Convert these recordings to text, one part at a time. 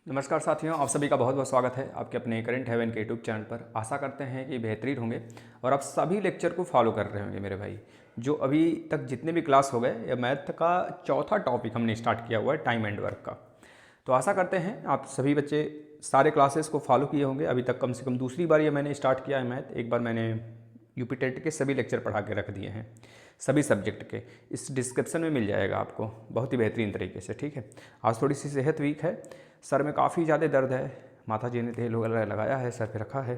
नमस्कार साथियों, आप सभी का बहुत बहुत स्वागत है आपके अपने करंट हेवन के यूट्यूब चैनल पर। आशा करते हैं कि बेहतरीन होंगे और आप सभी लेक्चर को फॉलो कर रहे होंगे मेरे भाई। जो अभी तक जितने भी क्लास हो गए, या मैथ का चौथा टॉपिक हमने स्टार्ट किया हुआ है टाइम एंड वर्क का। तो आशा करते हैं आप सभी बच्चे सारे क्लासेस को फॉलो किए होंगे। अभी तक कम से कम दूसरी बार ये मैंने स्टार्ट किया है मैथ। एक बार मैंने यूपी टेट के सभी लेक्चर पढ़ा के रख दिए हैं, सभी सब्जेक्ट के। इस डिस्क्रिप्शन में मिल जाएगा आपको बहुत ही बेहतरीन तरीके से, ठीक है। आज थोड़ी सी सेहत वीक है, सर में काफ़ी ज़्यादा दर्द है, माता जी ने तेल वगैरह लगाया है, सर पे रखा है।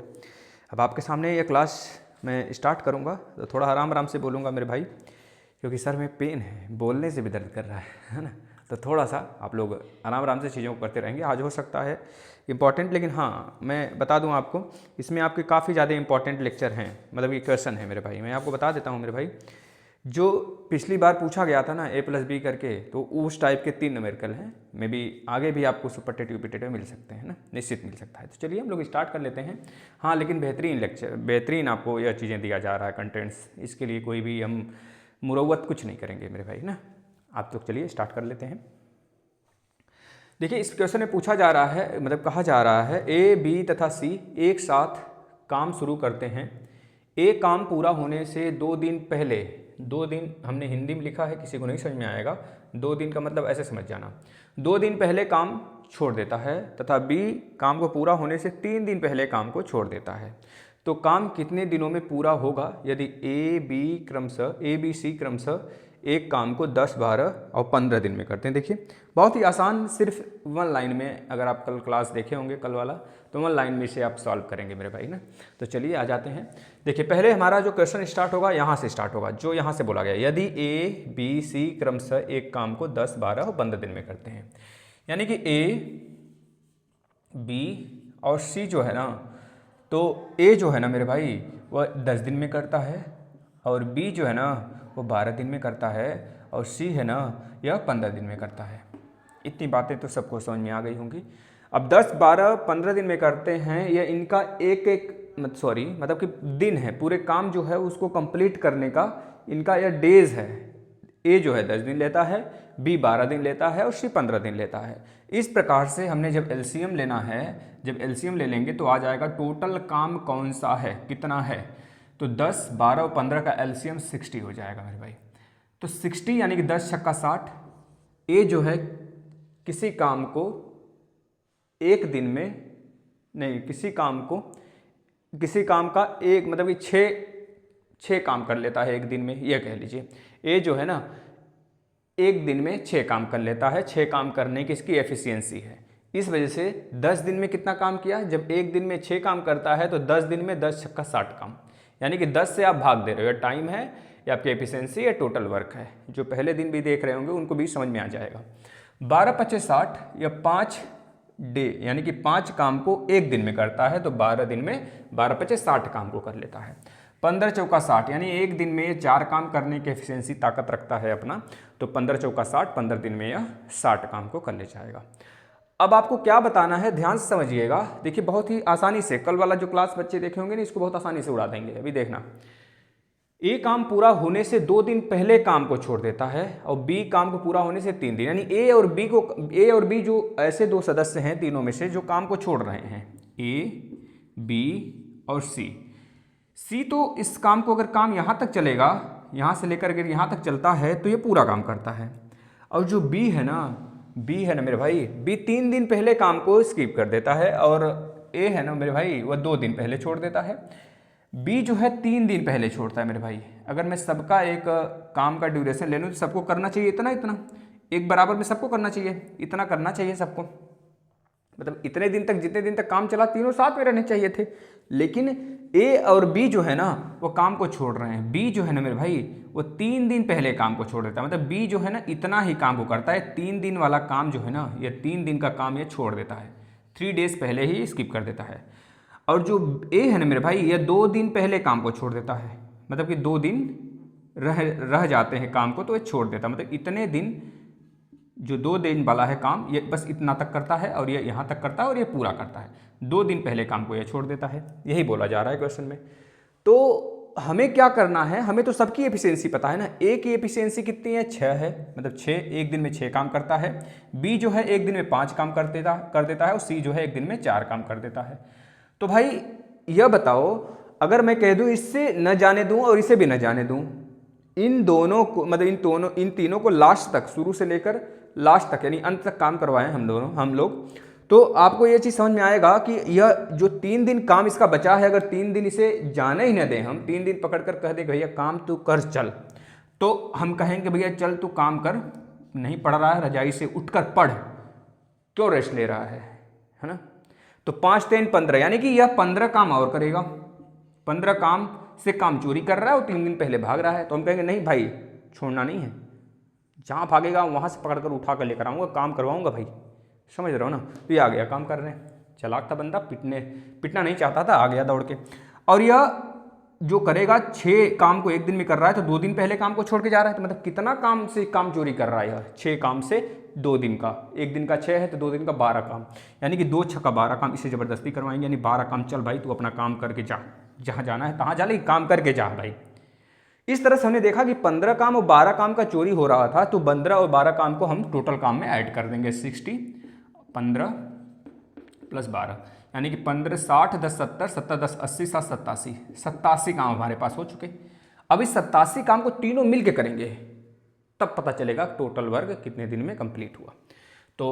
अब आपके सामने ये क्लास मैं स्टार्ट करूँगा तो थोड़ा आराम आराम से बोलूँगा मेरे भाई, क्योंकि सर में पेन है, बोलने से भी दर्द कर रहा है ना। तो थोड़ा सा आप लोग आराम आराम से चीज़ों को करते रहेंगे। आज हो सकता है इम्पॉर्टेंट, लेकिन हाँ मैं बता दूं आपको, इसमें आपके काफ़ी ज़्यादा इंपॉर्टेंट लेक्चर हैं, मतलब ये क्वेश्चन है मेरे भाई। मैं आपको बता देता हूँ मेरे भाई, जो पिछली बार पूछा गया था ना a+b करके, तो उस टाइप के 3 न्यूमेरिकल हैं। मे बी आगे भी आपको सुपर टेट यूपी टेट में मिल सकते हैं ना, निश्चित मिल सकता है। तो चलिए हम लोग स्टार्ट कर लेते हैं। हाँ, लेकिन बेहतरीन लेक्चर, बेहतरीन आपको यह चीज़ें दिया जा रहा है कंटेंट्स, इसके लिए कोई भी हम मुरव्वत कुछ नहीं करेंगे मेरे भाई ना। आप तो चलिए स्टार्ट कर लेते हैं। देखिए, इस क्वेश्चन में पूछा जा रहा है, मतलब कहा जा रहा है ए, बी तथा सी एक साथ काम शुरू करते हैं। ए काम पूरा होने से 2 दिन पहले, 2 दिन हमने हिंदी में लिखा है, किसी को नहीं समझ में आएगा। 2 दिन का मतलब ऐसे समझ जाना, 2 दिन पहले काम छोड़ देता है, तथा बी काम को पूरा होने से 3 दिन पहले काम को छोड़ देता है। तो काम कितने दिनों में पूरा होगा यदि ए बी सी क्रमशः एक काम को 10, 12 और 15 दिन में करते हैं। देखिए बहुत ही आसान, सिर्फ 1 लाइन में, अगर आप कल क्लास देखे होंगे कल वाला, तो 1 लाइन में से आप सॉल्व करेंगे मेरे भाई ना। तो चलिए आ जाते हैं। देखिए पहले हमारा जो क्वेश्चन स्टार्ट होगा यहाँ से स्टार्ट होगा, जो यहाँ से बोला गया, यदि ए बी सी क्रमशः एक काम को 10, 12 और 15 दिन में करते हैं। यानी कि ए बी और सी जो है ना, तो ए जो है ना मेरे भाई वह 10 दिन में करता है, और बी जो है ना वो 12 दिन में करता है, और सी है ना यह 15 दिन में करता है। इतनी बातें तो सबको समझ में आ गई होंगी। अब 10, 12, 15 दिन में करते हैं, यह इनका मतलब कि दिन है, पूरे काम जो है उसको कंप्लीट करने का इनका यह डेज है। ए जो है 10 दिन लेता है, बी 12 दिन लेता है, और सी 15 दिन लेता है। इस प्रकार से हमने जब एलसीएम लेना है, जब एलसीएम ले लेंगे तो आ जाएगा टोटल काम कौन सा है, कितना है। तो 10, 12 और 15 का एलसीएम 60 हो जाएगा मेरे भाई। तो 60 यानी कि 10 छक्का 60। ए जो है किसी काम को एक दिन में नहीं, किसी काम का एक, मतलब कि 6 काम कर लेता है एक दिन में, यह कह लीजिए। ए जो है ना एक दिन में 6 काम कर लेता है, 6 काम करने की इसकी एफिशिएंसी है। इस वजह से 10 दिन में कितना काम किया, जब एक दिन में 6 काम करता है तो 10 दिन में 10 छक्का 60 काम, यानी कि 10 से आप भाग दे रहे हो। टाइम है या आपकी एफिशिएंसी या टोटल वर्क है। जो पहले दिन भी देख रहे होंगे उनको भी समझ में आ जाएगा। 12, 25, 60 या 5 डे, यानी कि 5 काम को एक दिन में करता है, तो 12 दिन में 12, 25, 60 काम को कर लेता है। 15 चौका 60, यानी एक दिन में 4 काम करने की एफिशिएंसी ताकत रखता है अपना, तो 15 चौका 60, 15 दिन में यह 60 काम को कर ले जाएगा। अब आपको क्या बताना है, ध्यान से समझिएगा। देखिए बहुत ही आसानी से, कल वाला जो क्लास बच्चे देखे होंगे ना, इसको बहुत आसानी से उड़ा देंगे। अभी देखना, ए काम पूरा होने से 2 दिन पहले काम को छोड़ देता है, और बी काम को पूरा होने से 3 दिन, यानी ए और बी जो ऐसे 2 सदस्य हैं तीनों में से जो काम को छोड़ रहे हैं, ए, बी और सी तो इस काम को, अगर काम यहाँ तक चलेगा, यहाँ से लेकर अगर यहाँ तक चलता है तो ये पूरा काम करता है। और जो बी है ना मेरे भाई, बी 3 दिन पहले काम को स्किप कर देता है, और ए है ना मेरे भाई वह 2 दिन पहले छोड़ देता है। बी जो है 3 दिन पहले छोड़ता है मेरे भाई। अगर मैं सबका एक काम का ड्यूरेशन ले लूँ तो सबको करना चाहिए इतना, एक बराबर में सबको करना चाहिए, इतना करना चाहिए सबको, मतलब इतने दिन तक, जितने दिन तक काम चला तीनों साथ में रहने चाहिए थे। लेकिन ए और बी जो है ना वो काम को छोड़ रहे हैं। बी जो है ना मेरे भाई वो 3 दिन पहले काम को छोड़ देता है, मतलब बी जो है ना इतना ही काम को करता है, 3 दिन वाला काम जो है ना, ये 3 दिन का काम ये छोड़ देता है, 3 डेज पहले ही स्किप कर देता है। और जो ए है ना मेरे भाई, ये 2 दिन पहले काम को छोड़ देता है, मतलब कि 2 दिन रह जाते हैं काम को तो ये छोड़ देता है, मतलब इतने दिन जो 2 दिन वाला है काम, ये बस इतना तक करता है, और ये यहाँ तक करता है, और ये पूरा करता है। 2 दिन पहले काम को ये छोड़ देता है, यही बोला जा रहा है क्वेश्चन में। तो हमें क्या करना है, हमें तो सबकी एफिशिएंसी पता है ना। ए की एफिशिएंसी कितनी है, 6 है, मतलब 6 एक दिन में 6 काम करता है। बी जो है एक दिन में 5 काम कर देता है, और सी जो है एक दिन में 4 काम कर देता है। तो भाई यह बताओ, अगर मैं कह दूं इससे न जाने दूं और इसे भी न जाने दूं, इन दोनों को, मतलब इन तीनों को लास्ट तक, शुरू से लेकर लास्ट तक यानी अंत तक काम करवाएं हम लोग, तो आपको ये चीज़ समझ में आएगा कि यह जो 3 दिन काम इसका बचा है, अगर 3 दिन इसे जाने ही न दें हम, 3 दिन पकड़ कर कह दे भैया काम तू कर चल, तो हम कहेंगे भैया चल तू काम कर, नहीं पढ़ रहा है रजाई से उठकर पढ़, क्यों रेस्ट ले रहा है ना। तो 5 3 15 यानी कि यह 15 काम और करेगा, 15 काम से काम चोरी कर रहा है और 3 दिन पहले भाग रहा है। तो हम कहेंगे नहीं भाई, छोड़ना नहीं है, जहाँ भागेगा वहाँ से पकड़ कर उठा कर लेकर आऊँगा, काम करवाऊँगा भाई, समझ रहे हो ना। तो ये आ गया काम करने, चालाक था बंदा, पिटना नहीं चाहता था, आ गया दौड़ के। और यह जो करेगा 6 काम को एक दिन में कर रहा है, तो 2 दिन पहले काम को छोड़ के जा रहा है, तो मतलब कितना काम से काम चोरी कर रहा है यह, 6 काम से 2 दिन का, एक दिन का 6 है तो 2 दिन का 12 काम, यानी कि 2 6 12 काम इसे ज़बरदस्ती करवाएंगे, यानी 12 काम, चल भाई तू अपना काम करके जा, जहाँ जाना है तहाँ जा, लेकिन काम करके जा भाई। इस तरह से हमने देखा कि 15 काम और 12 काम का चोरी हो रहा था, तो 15 और 12 काम को हम टोटल काम में ऐड कर देंगे, 60 15 + 12 यानी कि 15 60 10 70 70 10 80 7 87 काम हमारे पास हो चुके। अब इस 87 काम को तीनों मिल के करेंगे, तब पता चलेगा टोटल वर्क कितने दिन में कंप्लीट हुआ। तो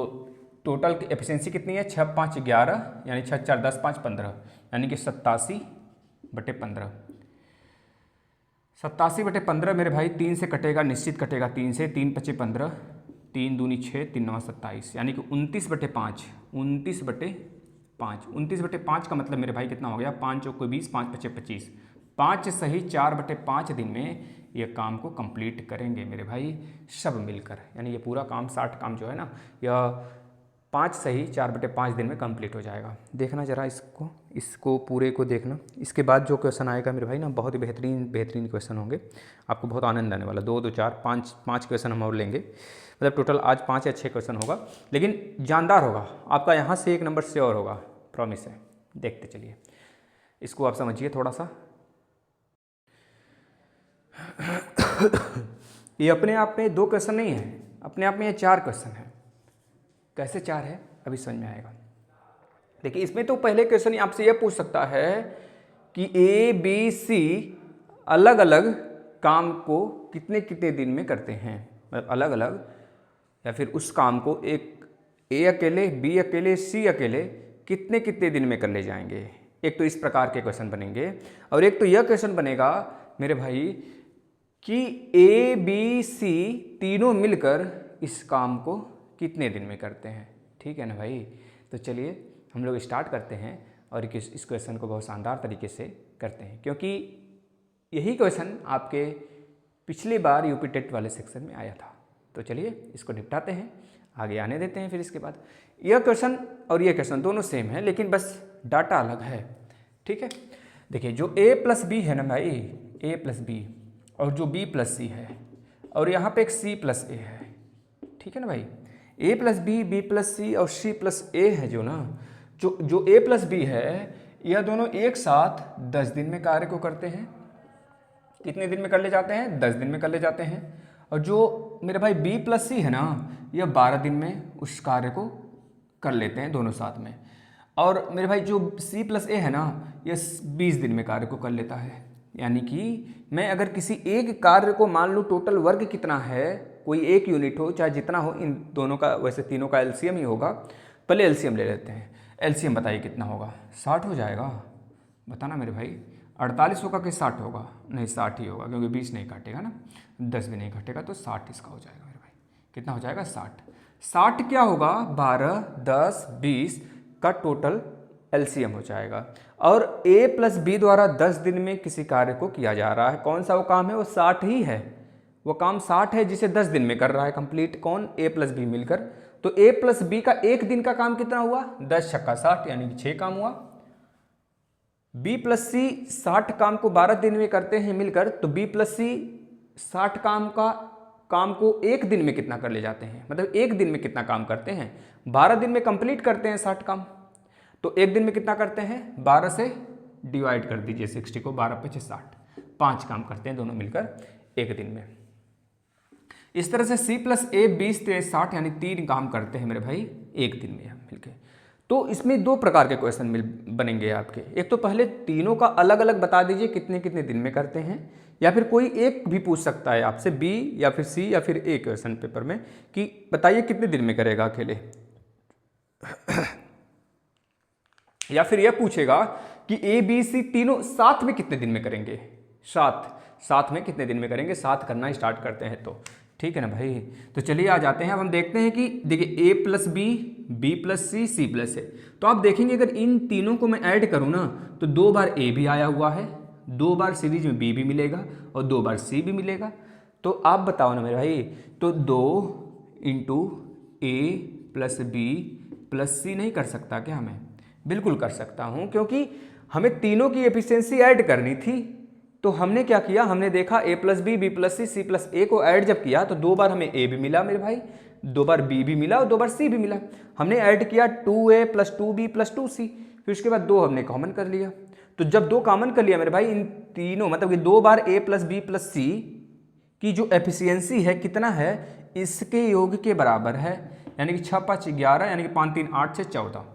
टोटल की एफिशिएंसी कितनी है, 6 5 11 यानी 6 4 10 5 15 यानी कि 87/15। 87/15 मेरे भाई 3 से कटेगा, निश्चित कटेगा 3 से, 3 5 15, 3 दूनी 6, 3 9 27 यानी कि 29/5, 29/5, 29/5 का मतलब मेरे भाई कितना हो गया, 5 चौको 20, 5 5 25, 5 सही 4/5 दिन में ये काम को कंप्लीट करेंगे मेरे भाई सब मिलकर, यानी ये पूरा काम 60 काम जो है ना, यह 5 सही 4/5 दिन में कंप्लीट हो जाएगा। देखना जरा इसको पूरे को देखना। इसके बाद जो क्वेश्चन आएगा मेरे भाई ना, बहुत ही बेहतरीन क्वेश्चन होंगे, आपको बहुत आनंद आने वाला। 2 2 4 5 क्वेश्चन हम और लेंगे, मतलब टोटल आज 5 या 6 क्वेश्चन होगा, लेकिन जानदार होगा आपका, यहाँ से 1 नंबर से और होगा, प्रॉमिस है। देखते चलिए, इसको आप समझिए थोड़ा सा। ये अपने आप में 2 क्वेश्चन नहीं है, अपने आप में ये 4 क्वेश्चन है। कैसे 4 है अभी समझ में आएगा। देखिए इसमें तो पहले क्वेश्चन आपसे यह पूछ सकता है कि A B C अलग अलग काम को कितने कितने दिन में करते हैं, मतलब अलग अलग, या फिर उस काम को एक A अकेले, B अकेले, C अकेले कितने कितने दिन में कर ले जाएंगे। एक तो इस प्रकार के क्वेश्चन बनेंगे, और एक तो यह क्वेश्चन बनेगा मेरे भाई कि A B C तीनों मिलकर इस काम को कितने दिन में करते हैं। ठीक है ना भाई। तो चलिए हम लोग स्टार्ट करते हैं और इस क्वेश्चन को बहुत शानदार तरीके से करते हैं, क्योंकि यही क्वेश्चन आपके पिछली बार यूपी टेट वाले सेक्शन में आया था। तो चलिए इसको निपटाते हैं, आगे आने देते हैं। फिर इसके बाद यह क्वेश्चन और यह क्वेश्चन दोनों सेम है, लेकिन बस डाटा अलग है। ठीक है, देखिए जो A + B है ना भाई, A + B, और जो B + C है, और यहाँ पे एक C + A है। ठीक है ना भाई, A + B, B + C और C + A है जो ना, जो A + B है, यह दोनों एक साथ 10 दिन में कार्य को करते हैं। कितने दिन में कर ले जाते हैं, 10 दिन में कर ले जाते हैं। और जो मेरे भाई B + C है ना, यह 12 दिन में उस कार्य को कर लेते हैं दोनों साथ में। और मेरे भाई जो C + A है ना, यह 20 दिन में कार्य को कर लेता है। यानी कि मैं अगर किसी एक कार्य को मान लूँ, टोटल वर्क कितना है, कोई एक यूनिट हो चाहे जितना हो, इन दोनों का वैसे तीनों का एलसीएम ही होगा। पहले एलसीएम ले लेते हैं। एलसीएम बताइए कितना होगा, 60 हो जाएगा, बताना मेरे भाई। 48 होगा कि 60 होगा, नहीं 60 ही होगा, क्योंकि 20 नहीं काटेगा ना, 10 भी नहीं काटेगा, तो 60 इसका हो जाएगा मेरे भाई। कितना हो जाएगा, 60 क्या होगा, 12 10 20 का टोटल एलसीएम हो जाएगा। और A + B द्वारा 10 दिन में किसी कार्य को किया जा रहा है। कौन सा वो काम है, वो 60 ही है, वो काम 60 है जिसे 10 दिन में कर रहा है कंप्लीट। कौन, A + B मिलकर। तो A + B का एक दिन का काम कितना हुआ, 10 छक्का 60 यानी कि 6 काम हुआ। B + C 60 काम को 12 दिन में करते हैं मिलकर, तो B + C 60 काम को एक दिन में कितना कर ले जाते हैं, मतलब एक दिन में कितना काम करते हैं, 12 दिन में कंप्लीट करते हैं 60 काम। तो एक दिन में कितना करते हैं, 12 से डिवाइड कर दीजिए 60 को, 12 × 5 = 60, 5 काम करते हैं दोनों मिलकर एक दिन में। इस तरह से C + A 20 × 60 यानी 3 काम करते हैं मेरे भाई एक दिन में मिलके। तो इसमें 2 प्रकार के क्वेश्चन बनेंगे आपके। एक तो पहले तीनों का अलग अलग बता दीजिए कितने कितने दिन में करते हैं, या फिर कोई एक भी पूछ सकता है आपसे B या फिर C या फिर A क्वेश्चन पेपर में कि बताइए कितने दिन में करेगा अकेले या फिर यह पूछेगा कि A B C तीनों साथ में कितने दिन में करेंगे, साथ में कितने दिन में करेंगे, साथ करना स्टार्ट करते हैं तो ठीक है ना भाई। तो चलिए आ जाते हैं, अब हम देखते हैं कि देखिए A + B, B + C, C + A। तो आप देखेंगे अगर इन तीनों को मैं ऐड करूँ ना तो 2 बार A भी आया हुआ है, 2 बार सीरीज में B भी मिलेगा और 2 बार C भी मिलेगा। तो आप बताओ ना मेरे भाई, तो 2 × A + B + C नहीं कर सकता क्या मैं? बिल्कुल कर सकता हूँ, क्योंकि हमें तीनों की एफिशिएंसी ऐड करनी थी। तो हमने क्या किया, हमने देखा A + B, B + C, C + A को ऐड जब किया तो 2 बार हमें A भी मिला मेरे भाई, 2 बार B भी मिला और 2 बार C भी मिला। हमने ऐड किया 2A + 2B + 2C, फिर उसके बाद 2 हमने कॉमन कर लिया। तो जब 2 कॉमन कर लिया मेरे भाई, इन तीनों मतलब कि 2 बार A + B + C की जो एफिशिएंसी है कितना है, इसके योग के बराबर है। यानी कि 6 × 5 = 11, यानी कि 5 × 3 = 8 से 14,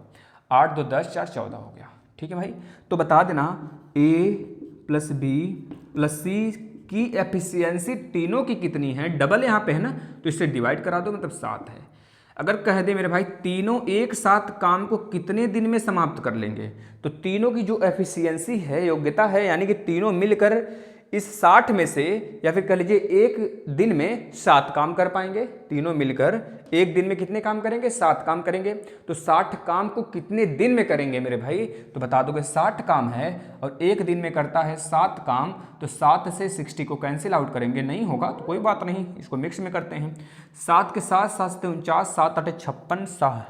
8 × 2 = 10, 4 = 14 हो गया। ठीक है भाई। तो बता देना A + B + C की एफिशिएंसी तीनों की कितनी है, डबल यहाँ पे है ना तो इससे डिवाइड करा दो, मतलब 7 है। अगर कह दे मेरे भाई तीनों एक साथ काम को कितने दिन में समाप्त कर लेंगे, तो तीनों की जो एफिशिएंसी है, योग्यता है, यानी कि तीनों मिलकर इस 60 में से, या फिर कह लीजिए एक दिन में 7 काम कर पाएंगे। तीनों मिलकर एक दिन में कितने काम करेंगे, 7 काम करेंगे। तो 60 काम को कितने दिन में करेंगे मेरे भाई, तो बता दोगे 60 काम है और एक दिन में करता है 7 काम, तो 7 से 60 को कैंसिल आउट करेंगे, नहीं होगा तो कोई बात नहीं, इसको मिक्स में करते हैं। 7 के साथ 7 × 49, 7 × 8 = 56,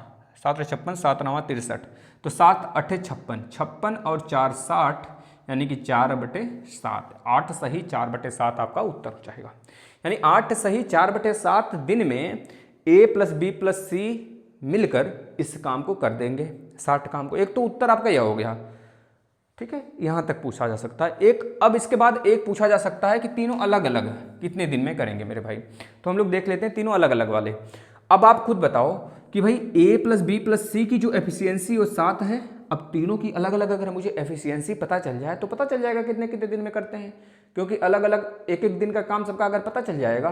7 × 56, 7 × 9 = 63, तो 7 × 8 = 56, 56 और 4 = 60, यानी कि 4/7, 8 सही 4/7 आपका उत्तर हो जाएगा। यानी 8 सही 4/7 दिन में A + B + C मिलकर इस काम को कर देंगे, 60 काम को। एक तो उत्तर आपका यह हो गया, ठीक है, यहां तक पूछा जा सकता है। एक अब इसके बाद एक पूछा जा सकता है कि तीनों अलग अलग कितने दिन में करेंगे मेरे भाई। तो हम लोग देख लेते हैं तीनों अलग अलग वाले। अब आप खुद बताओ कि भाई A + B + C की जो एफिशिएंसी वो 7 है। अब तीनों की अलग अलग अगर मुझे एफिशिएंसी पता चल जाए तो पता चल जाएगा कितने कितने दिन में करते हैं, क्योंकि अलग अलग एक एक दिन का काम सबका अगर पता चल जाएगा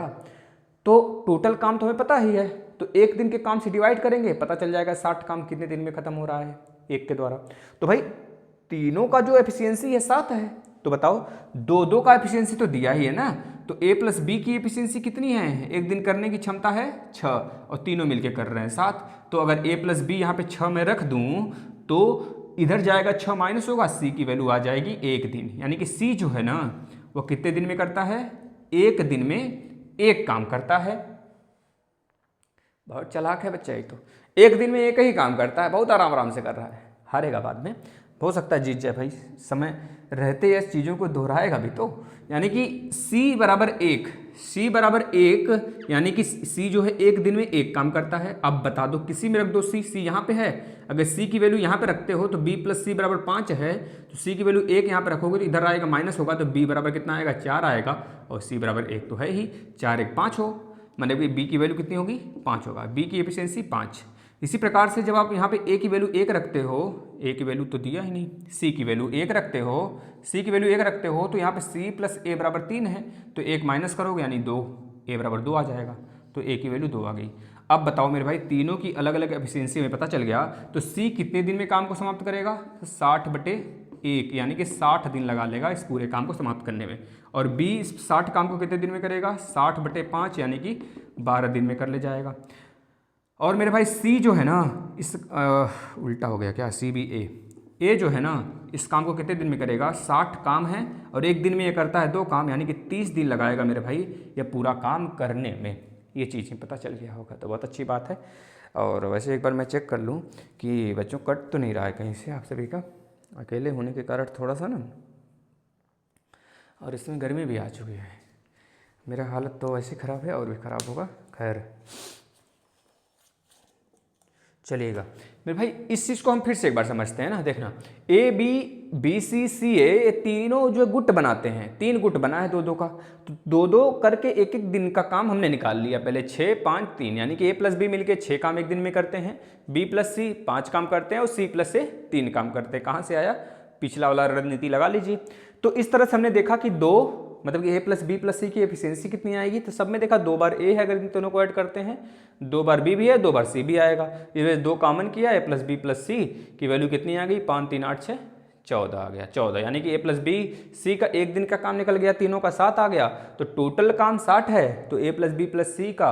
तो टोटल काम तो हमें पता ही है, तो एक दिन के काम से डिवाइड करेंगे, पता चल जाएगा 60 काम कितने दिन में खत्म हो रहा है एक के द्वारा। तो भाई तीनों का जो एफिशिएंसी है 7 है, तो बताओ 2 का एफिशिएंसी तो दिया ही है ना, तो A + B की एफिशिएंसी कितनी है, एक दिन करने की क्षमता है 6 और तीनों मिलके कर रहे हैं 7। तो अगर A + B यहाँ पे 6 में रख दूं तो इधर जाएगा 6 माइनस होगा, C की वैल्यू आ जाएगी 1 दिन। यानी कि C जो है ना वो कितने दिन में करता है, एक दिन में एक काम करता है। बहुत चालाक है बच्चा, एक तो एक दिन में एक ही काम करता है, बहुत आराम आराम से कर रहा है, हारेगा बाद में, हो सकता है जीत जाए भाई, समय रहते इस चीज़ों को दोहराएगा भी तो। यानी कि C = 1, C = 1, यानी कि C जो है एक दिन में एक काम करता है। अब बता दो किसी में रख दो C यहाँ पे है, अगर C की वैल्यू यहाँ पे रखते हो तो B + C = 5 है, तो C की वैल्यू 1 यहाँ पे रखोगे तो इधर आएगा माइनस होगा, तो B बराबर कितना आएगा 4 आएगा, और C = 1 तो है ही, 4 × 1 = 5 हो, मतलब कि B की वैल्यू कितनी होगी 5 होगा, B की एफिशिएंसी 5। इसी प्रकार से जब आप यहाँ पे A की वैल्यू 1 रखते हो, A की वैल्यू तो दिया ही नहीं, C की वैल्यू 1 रखते हो, C की वैल्यू 1 रखते हो तो यहाँ पे C + A = 3 है, तो 1 माइनस करोगे यानी 2, A = 2 आ जाएगा, तो A की वैल्यू 2 आ गई। अब बताओ मेरे भाई तीनों की अलग अलग एफिशिएंसी में पता चल गया, तो C कितने दिन में काम को समाप्त करेगा, तो 60/1, यानी कि 60 दिन लगा लेगा इस पूरे काम को समाप्त करने में, और B इस 60 काम को कितने दिन में करेगा, 60/5, यानी कि 12 दिन में कर ले जाएगा। और मेरे भाई C जो है ना, इस उल्टा हो गया क्या, A जो है ना इस काम को कितने दिन में करेगा, 60 काम है और एक दिन में ये करता है 2 काम, यानी कि 30 दिन लगाएगा मेरे भाई ये पूरा काम करने में। ये चीज़ें पता चल गया होगा तो बहुत अच्छी बात है। और वैसे एक बार मैं चेक कर लूँ कि बच्चों कट तो नहीं रहा है कहीं से आप सभी का, अकेले होने के कारण थोड़ा सा ना, और इसमें गर्मी भी आ चुकी है, मेरा हालत तो वैसे ख़राब है और भी ख़राब होगा। खैर चलिएगा मेरे भाई, इस चीज़ को हम फिर से एक बार समझते हैं ना। देखना, ए बी बी सी सी ए, ये तीनों जो गुट बनाते हैं, 3 गुट बना है 2-2 का, तो 2-2 करके एक एक दिन का काम हमने निकाल लिया। पहले 6 5 3, यानी कि ए प्लस बी मिलके 6 काम एक दिन में करते हैं, बी प्लस सी 5 काम करते हैं और सी प्लस से 3 काम करते हैं। कहाँ से आया, पिछला वाला रणनीति लगा लीजिए। तो इस तरह से हमने देखा कि 2 मतलब कि ए प्लस बी प्लस सी की एफिशिएंसी कितनी आएगी, तो सब में देखा 2 बार ए है अगर इन दोनों को ऐड करते हैं, 2 बार बी भी है, 2 बार सी भी आएगा। ये 2 कॉमन किया, ए प्लस बी प्लस सी की वैल्यू कितनी आ गई, 5 3 8 6 14 आ गया। 14 यानी कि ए प्लस बी सी का एक दिन का काम निकल गया, तीनों का 7 आ गया, तो टोटल काम 60 है। तो ए प्लस बी प्लस सी का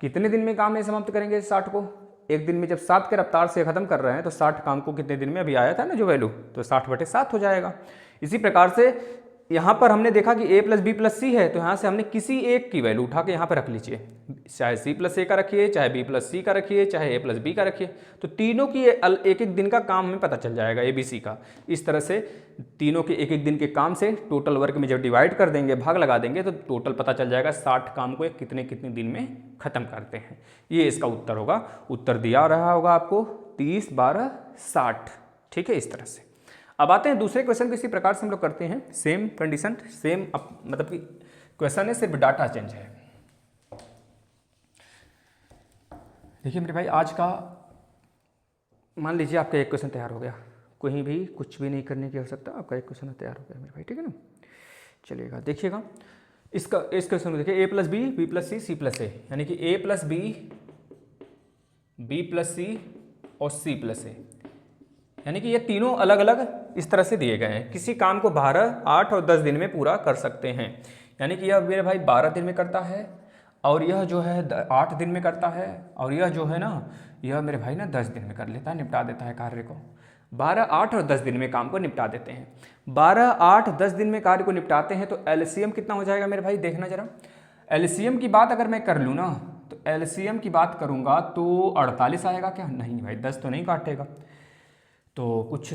कितने दिन में काम में समाप्त करेंगे 60 को, एक दिन में। जब 7 के रफ्तार से खत्म कर रहे हैं तो 60 काम को कितने दिन में, अभी आया था ना जो वैल्यू, तो 60/7 हो जाएगा। इसी प्रकार से यहाँ पर हमने देखा कि a प्लस बी प्लस सी है, तो यहाँ से हमने किसी एक की वैल्यू उठा के यहाँ पर रख लीजिए, चाहे c प्लस ए का रखिए, चाहे b प्लस सी का रखिए, चाहे a प्लस बी का रखिए, तो तीनों की एक एक दिन का काम हमें पता चल जाएगा ए बी सी का। इस तरह से तीनों के एक एक दिन के काम से टोटल वर्क में जब डिवाइड कर देंगे, भाग लगा देंगे, तो टोटल पता चल जाएगा 60 काम को कितने कितने दिन में खत्म करते हैं। ये इसका उत्तर होगा। उत्तर दिया रहा होगा आपको 30 12 60। ठीक है, इस तरह से। अब आते हैं दूसरे क्वेश्चन को। इसी प्रकार से हम लोग करते हैं, सेम कंडीशन, सेम मतलब कि क्वेश्चन है, सिर्फ डाटा चेंज है। देखिए मेरे भाई, आज का मान लीजिए आपका एक क्वेश्चन तैयार हो गया, कहीं भी कुछ भी नहीं करने की आवश्यकता, आपका एक क्वेश्चन तैयार हो गया मेरे भाई। ठीक है ना, चलिएगा देखिएगा इस क्वेश्चन को। देखिए ए प्लस बी बी प्लस सी सी प्लस ए, यानी कि ए प्लस बी बी प्लस सी और सी प्लस ए, यानी कि ये तीनों अलग अलग इस तरह से दिए गए हैं। किसी काम को 12 8 और 10 दिन में पूरा कर सकते हैं। यानी कि यह मेरे भाई 12 दिन में करता है, और यह जो है 8 दिन में करता है, और यह जो है ना, यह मेरे भाई ना 10 दिन में कर लेता है, निपटा देता है कार्य को। 12 8 और 10 दिन में काम को निपटा देते हैं। 12 8 10 दिन में कार्य को निपटाते हैं, तो एलसीएम कितना हो जाएगा मेरे भाई, देखना जरा। एलसीएम की बात अगर मैं कर लूँ ना, तो एलसीएम की बात करूँगा तो 48 आएगा क्या, नहीं भाई 10 तो नहीं काटेगा, तो कुछ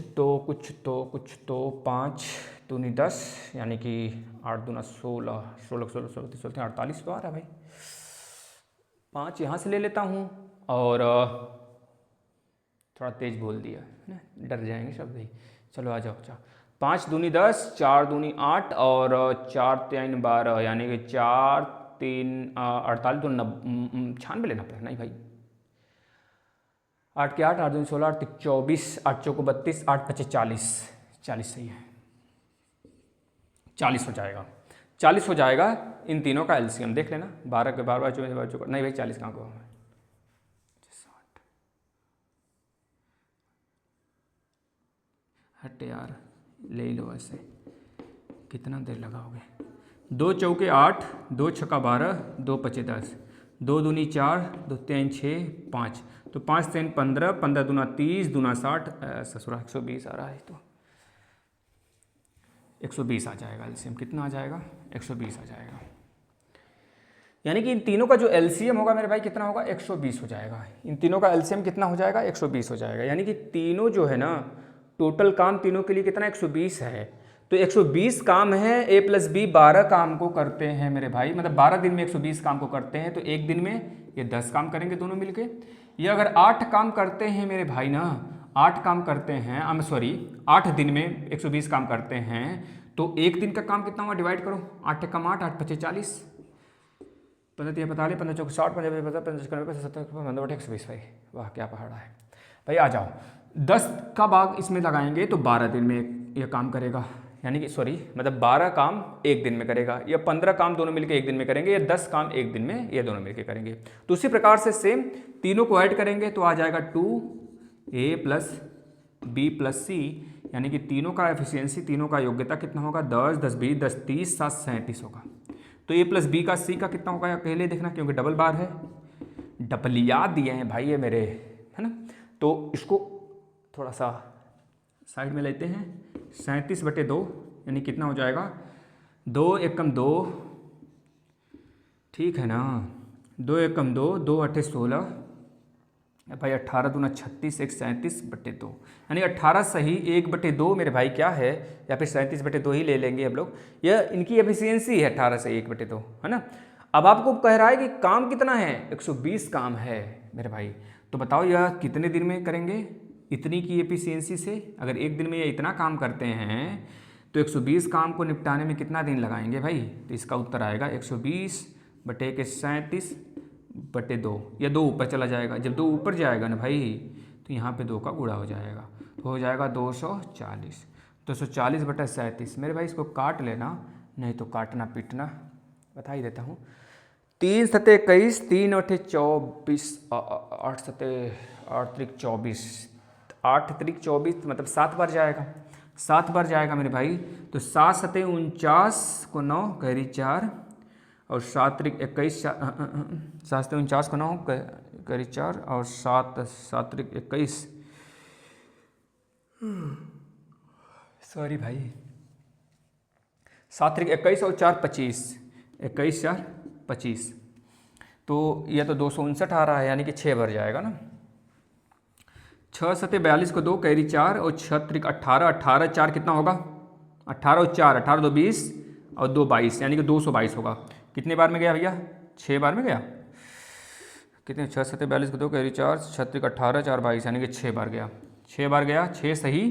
5 दूनी 10, यानी कि 8 दूना 16 16 16 16 16 48 तो आ रहा है भाई। 5 यहाँ से ले लेता हूँ, और थोड़ा तेज बोल दिया है ना, डर जाएंगे सब भाई। चलो आ जाओ, 5 दूनी 10, 4 दूनी 8 और 4 3 12, यानी कि 4 3 48 तो 96 लेना पड़ेगा, नहीं भाई 8 के 8 8 दूनी 16 8 24 8 चौको 32 8 25 40 40 सही है, 40 हो जाएगा। 40 हो जाएगा। इन तीनों का एलसीएम देख लेना, 12 के 12 24 नहीं भाई 40 कहाँ को, 60 हट यार, ले लो ऐसे, कितना देर लगाओगे। 2 चौके 8 2 छक्का 12 2 पचे 10, 2 दूनी 4 2 3 6 5, तो 5 3 15 15 दूना 30 दूना 60 ससुरा 120 आ रहा है, तो 120 आ जाएगा एलसीएम। कितना आ जाएगा, 120 आ जाएगा। यानी कि इन तीनों का जो एलसीएम होगा मेरे भाई कितना होगा, 120 हो जाएगा। इन तीनों का एलसीएम कितना हो जाएगा, 120 हो जाएगा। यानी कि तीनों जो है ना, टोटल काम तीनों के लिए कितना 120 है, तो 120 काम है। ए प्लस बी 12 काम को करते हैं मेरे भाई, मतलब 12 दिन में 120 काम को करते हैं, तो एक दिन में ये 10 काम करेंगे दोनों मिलके। ये अगर 8 काम करते हैं मेरे भाई ना, 8 काम करते हैं, 8 दिन में 120 काम करते हैं, तो एक दिन का काम कितना हुआ, डिवाइड करो, 8 कम 8 8 25 40, 15 45 15 चौक 60 50 50 55 70 120 भाई, वाह क्या पहाड़ा है भाई। आ जाओ, 10 का भाग इसमें लगाएंगे तो 12 दिन में ये काम करेगा, यानी कि मतलब 12 काम एक दिन में करेगा, या 15 काम दोनों मिलकर एक दिन में करेंगे, या 10 काम एक दिन में ये दोनों मिलकर करेंगे। तो उसी प्रकार से सेम तीनों को ऐड करेंगे तो आ जाएगा 2a प्लस बी प्लस सी, यानी कि तीनों का एफिशिएंसी, तीनों का योग्यता कितना होगा, 10 10 20 10 30 7 37 होगा। तो a प्लस बी का सी का कितना होगा पहले देखना, क्योंकि डबल बार है, डबल याद दिए हैं भाई ये मेरे, है ना। तो इसको थोड़ा सा साइड में लेते हैं, 37/2 यानी कितना हो जाएगा, 2 एकम 2, ठीक है ना, 2 एकम 2 2 8 16 भाई, 18 दूना 36 1 37/2, यानी 18 सही 1/2 मेरे भाई क्या है, या फिर 37/2 ही ले लेंगे हम लोग। यह इनकी एफिशिएंसी है 18 से 1/2, है ना। अब आपको कह रहा है कि काम कितना है, 120 काम है मेरे भाई। तो बताओ यह कितने दिन में करेंगे इतनी की एफिशिएंसी से। अगर एक दिन में ये इतना काम करते हैं तो 120 काम को निपटाने में कितना दिन लगाएंगे भाई। तो इसका उत्तर आएगा 120 बटे के 37 बटे 2। या 2 ऊपर चला जाएगा, जब 2 ऊपर जाएगा ना भाई तो यहाँ पे 2 का गुणा हो जाएगा, तो हो जाएगा 240। 240 बटा 37। मेरे भाई इसको काट लेना, नहीं तो काटना पीटना। बता ही देता हूँ। 3 सते 21, 3 अठे 24, 8 सते 8 त्रिक 24, 8 त्रिक 24 मतलब 7 बार जाएगा, 7 बार जाएगा मेरे भाई। तो 7 सते 49 को 9 कैरी 4 और 7 त्रिक 21, 7 सते 49 को 9 कैरी 4 और 7 त्रिक 21, सॉरी भाई, 7 त्रिक 21 और 4 25, 21 4 25। तो यह तो 259 आ रहा है, यानी कि 6 बार जाएगा ना। 6 सते 42 को 2 कैरी 4 और 6 त्रिक 18, 18 4 कितना होगा, 18 और 4, 18 2 20 और 2 22, यानी कि 222 होगा। कितने बार में गया भैया, 6 बार में गया। कितने, 6 सते 42 को 2 कैरी 4, 6 त्रिक 18 4 22, यानी कि 6 बार गया, 6 बार गया, 6 सही।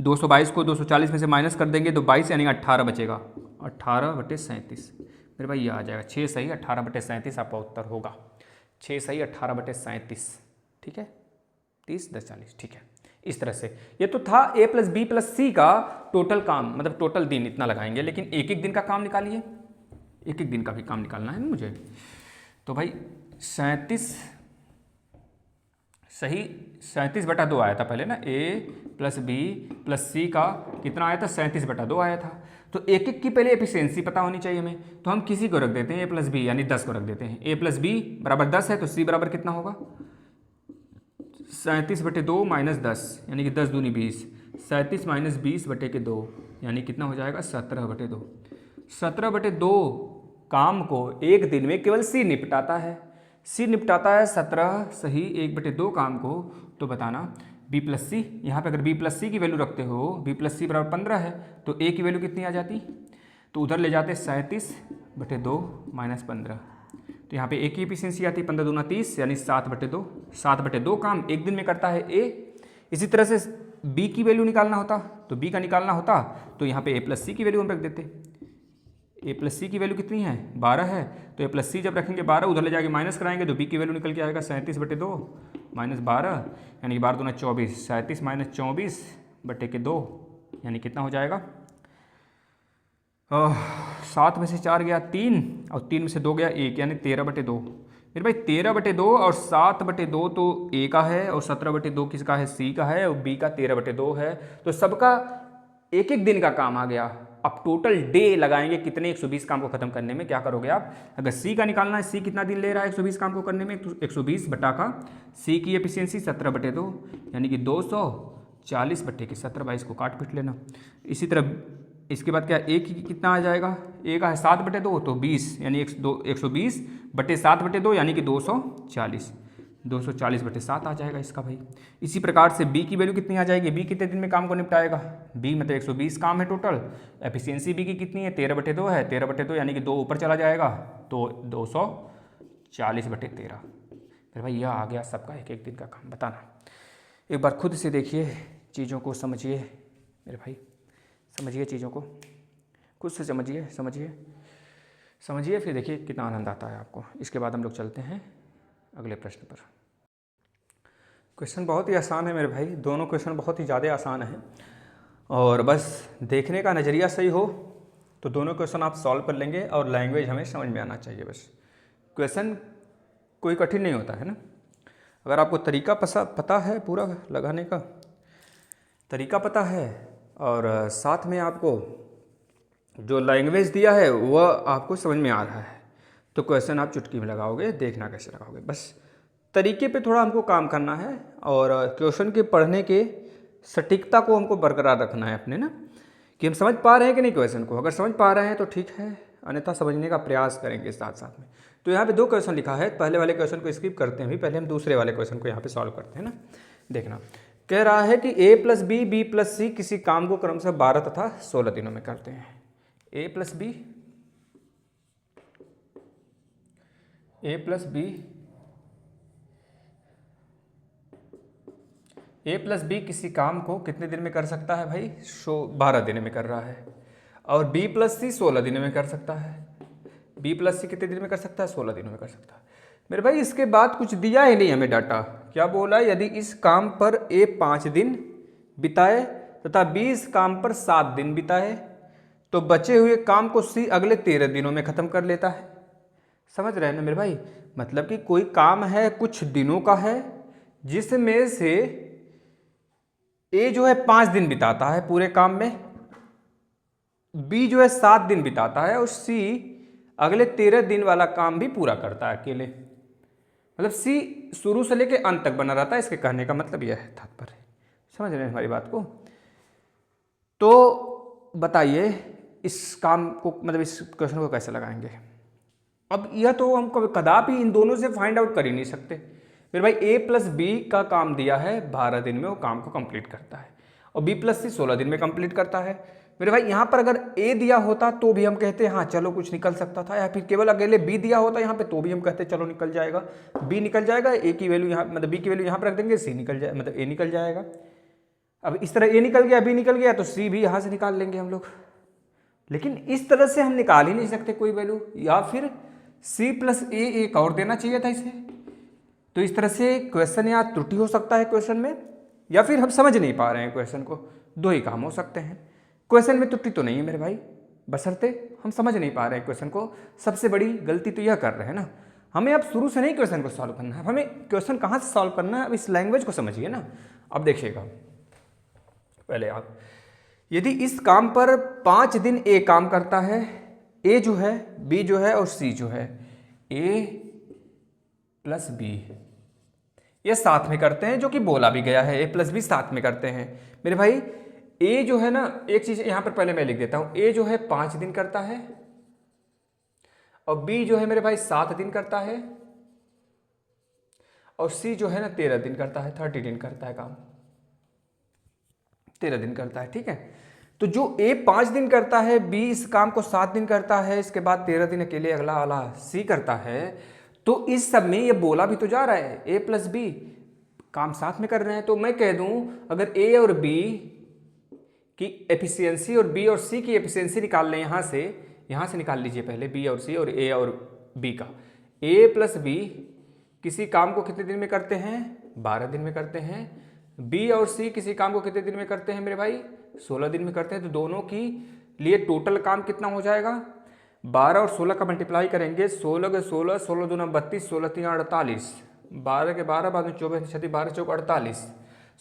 222 को 240 में से माइनस कर देंगे तो 22, यानी कि 18 बचेगा, 18 बटे 37। मेरे भाई ये आ जाएगा 6 सही 18 बटे 37 आपका उत्तर होगा। 6 सही 18 बटे 37, ठीक है, 30 10 40, ठीक है। इस तरह से ये तो था a प्लस बी प्लस सी का टोटल काम, मतलब टोटल दिन इतना लगाएंगे। लेकिन एक एक दिन का काम निकालिए, एक एक दिन का भी काम निकालना है ना मुझे। तो भाई 37 सही, 37 बटा 2 आया था पहले ना, a प्लस बी प्लस सी का कितना आया था, 37 बटा 2 आया था। तो एक एक की पहले एफिशिएंसी पता होनी चाहिए हमें, तो हम किसी को रख देते हैं a प्लस बी, यानी 10 को रख देते हैं। a प्लस बी बराबर 10 है तो c बराबर कितना होगा, 37 बटे 2 माइनस 10, यानी कि 10 दूनी 20, 37 माइनस 20 बटे के 2, यानी कितना हो जाएगा 17 बटे 2। 17 बटे 2 काम को एक दिन में केवल सी निपटाता है, सी निपटाता है 17 सही 1 बटे 2 काम को। तो बताना बी प्लस सी, यहाँ पर अगर बी प्लस सी की वैल्यू रखते हो, बी प्लस सी बराबर 15 है तो ए की वैल्यू कितनी आ जाती, तो उधर ले जाते 37 बटे 2 माइनस 15, तो यहाँ पे ए की एफिशिएंसी आती है 15 दूना 30, यानी 7 बटे 2। 7 बटे 2 काम एक दिन में करता है ए। इसी तरह से बी की वैल्यू निकालना होता, तो बी का निकालना होता तो यहाँ पे ए प्लस सी की वैल्यू हम रख देते। ए प्लस सी की वैल्यू कितनी है, 12 है, तो ए प्लस सी जब रखेंगे 12, उधर ले जाके माइनस कराएंगे तो बी की वैल्यू निकल के आएगा 37 बटे 2 माइनस 12, यानी कि 12 दूना 24, 37 माइनस 24 बटे के 2, यानी कितना हो जाएगा, 7 में से 4 गया 3 और 3 में से 2 गया 1, यानी 13 बटे 2। मेरे भाई 13 बटे 2 और 7 बटे 2 तो ए का है और 17 बटे 2 किसका है, सी का है, और बी का 13 बटे 2 है। तो सबका एक एक दिन का काम आ गया। अब टोटल डे लगाएंगे कितने 120 काम को खत्म करने में, क्या करोगे आप, अगर सी का निकालना है, सी कितना दिन ले रहा है 120 काम को करने में, तो 120 बटा का सी की एफिशिएंसी 17 बटे 2, यानी कि 240 बटे के 17, 22 को काट पीट लेना। इसी तरह इसके बाद क्या ए की कितना आ जाएगा, ए का है 7 बटे 2 तो 20, यानी 120 बटे 7 बटे 2, यानी कि 240, 240 बटे 7 आ जाएगा इसका भाई। इसी प्रकार से बी की वैल्यू कितनी आ जाएगी, बी कितने दिन में काम को निपटाएगा, बी मतलब 120 काम है टोटल, एफिशिएंसी बी की कितनी है 13 बटे 2 है, 13 बटे 2 यानी कि 2 ऊपर चला जाएगा तो 240 बटे 13। फिर भाई यह आ गया सबका एक एक दिन का काम। बताना एक बार खुद से देखिए, चीज़ों को समझिए मेरे भाई, समझिए चीज़ों को, खुद से समझिए समझिए, फिर देखिए कितना आनंद आता है आपको। इसके बाद हम लोग चलते हैं अगले प्रश्न पर। क्वेश्चन बहुत ही आसान है मेरे भाई, दोनों क्वेश्चन बहुत ही ज़्यादा आसान है, और बस देखने का नज़रिया सही हो तो दोनों क्वेश्चन आप सॉल्व कर लेंगे, और लैंग्वेज हमें समझ में आना चाहिए बस। क्वेश्चन कोई कठिन नहीं होता है ना, अगर आपको तरीका पता है, पूरा लगाने का तरीका पता है, और साथ में आपको जो लैंग्वेज दिया है वह आपको समझ में आ रहा है, तो क्वेश्चन आप चुटकी में लगाओगे, देखना कैसे लगाओगे। बस तरीके पे थोड़ा हमको काम करना है, और क्वेश्चन के पढ़ने के सटीकता को हमको बरकरार रखना है अपने ना, कि हम समझ पा रहे हैं कि नहीं क्वेश्चन को। अगर समझ पा रहे हैं तो ठीक है, अन्यथा समझने का प्रयास करेंगे साथ साथ में। तो यहाँ पे 2 क्वेश्चन लिखा है, पहले वाले क्वेश्चन को स्किप करते हैं, भी पहले हम दूसरे वाले क्वेश्चन को यहाँ पे सॉल्व करते हैं ना। देखना, कह रहा है कि a plus B B plus C किसी काम को क्रमशः 12 तथा 16 दिनों में करते हैं। a plus B A plus B किसी काम को कितने दिन में कर सकता है भाई? 12 दिन में कर रहा है। और बी प्लस सी 16 दिन में कर सकता है। बी प्लस सी कितने दिन में कर सकता है? 16 दिनों में कर सकता है। मेरे भाई इसके बाद कुछ दिया ही नहीं हमें डाटा। क्या बोला? यदि इस काम पर ए 5 दिन बिताए तथा बी इस काम पर 7 दिन बिताए तो बचे हुए काम को सी अगले 13 दिनों में खत्म कर लेता है। समझ रहे हैं ना मेरे भाई? मतलब कि कोई काम है कुछ दिनों का है जिसमें से ए जो है 5 दिन बिताता है पूरे काम में, बी जो है 7 दिन बिताता है और सी अगले 13 दिन वाला काम भी पूरा करता है अकेले। मतलब सी शुरू से लेकर अंत तक बना रहता है। इसके कहने का मतलब यह है तात्पर्य। समझ रहे हैं हमारी बात को? तो बताइए इस काम को, मतलब इस क्वेश्चन को कैसे लगाएंगे? अब यह तो हम कदापि इन दोनों से फाइंड आउट कर ही नहीं सकते। फिर भाई ए प्लस बी का काम दिया है, 12 दिन में वो काम को कंप्लीट करता है और बी प्लस सी 16 दिन में कंप्लीट करता है। मेरे भाई यहाँ पर अगर ए दिया होता तो भी हम कहते हैं हाँ चलो कुछ निकल सकता था, या फिर केवल अकेले बी दिया होता यहाँ पे तो भी हम कहते चलो निकल जाएगा, बी निकल जाएगा, ए की वैल्यू यहाँ मतलब बी की वैल्यू यहाँ पर रख देंगे, सी निकल जाए मतलब ए निकल जाएगा। अब इस तरह ए निकल गया, बी निकल गया तो सी भी यहाँ से निकाल लेंगे हम लोग। लेकिन इस तरह से हम निकाल ही नहीं सकते कोई वैल्यू, या फिर सी प्लस ए एक और देना चाहिए था इसे। तो इस तरह से क्वेश्चन या त्रुटि हो सकता है क्वेश्चन में, या फिर हम समझ नहीं पा रहे हैं क्वेश्चन को। दो ही काम हो सकते हैं। क्वेश्चन में त्रुटि तो नहीं है मेरे भाई, बशर्ते हम समझ नहीं पा रहे हैं क्वेश्चन को। सबसे बड़ी गलती तो यह कर रहे हैं ना, हमें अब शुरू से नहीं क्वेश्चन को सॉल्व करना है, हमें क्वेश्चन कहाँ से सॉल्व करना है। अब इस लैंग्वेज को समझिए ना। अब देखिएगा पहले आप, यदि इस काम पर 5 दिन ए काम करता है, ए जो है, बी जो है और सी जो है, ए प्लस बी ये साथ में करते हैं, जो कि बोला भी गया है ए प्लस बी साथ में करते हैं। मेरे भाई ए जो है ना, एक चीज यहां पर पहले मैं लिख देता हूं, ए जो है 5 दिन करता है और बी जो है मेरे भाई 7 दिन करता है और सी जो है ना 13 दिन करता है, 30 दिन करता है काम, 13 दिन करता है। ठीक है, तो जो ए 5 दिन करता है, बी इस काम को 7 दिन करता है, इसके बाद 13 दिन अकेले अगला वाला सी करता है। तो इस सब में ये बोला भी तो जा रहा है ए प्लस बी काम साथ में कर रहे हैं। तो मैं कह दूं अगर ए और बी की एफिशिएंसी और बी और सी की एफिशिएंसी निकाल लें, यहाँ से निकाल लीजिए पहले बी और सी और ए और बी का। ए प्लस बी किसी काम को कितने दिन में करते हैं? 12 दिन में करते हैं। बी और सी किसी काम को कितने दिन में करते हैं मेरे भाई? 16 दिन में करते हैं। तो दोनों की लिए टोटल काम कितना हो जाएगा? 12 और 16 का मल्टीप्लाई करेंगे, 16 के 16, 16 दूना 32, 16 तीन 48, 12 के 12, बाद में 24 छत्तीस, 12 चौक 48,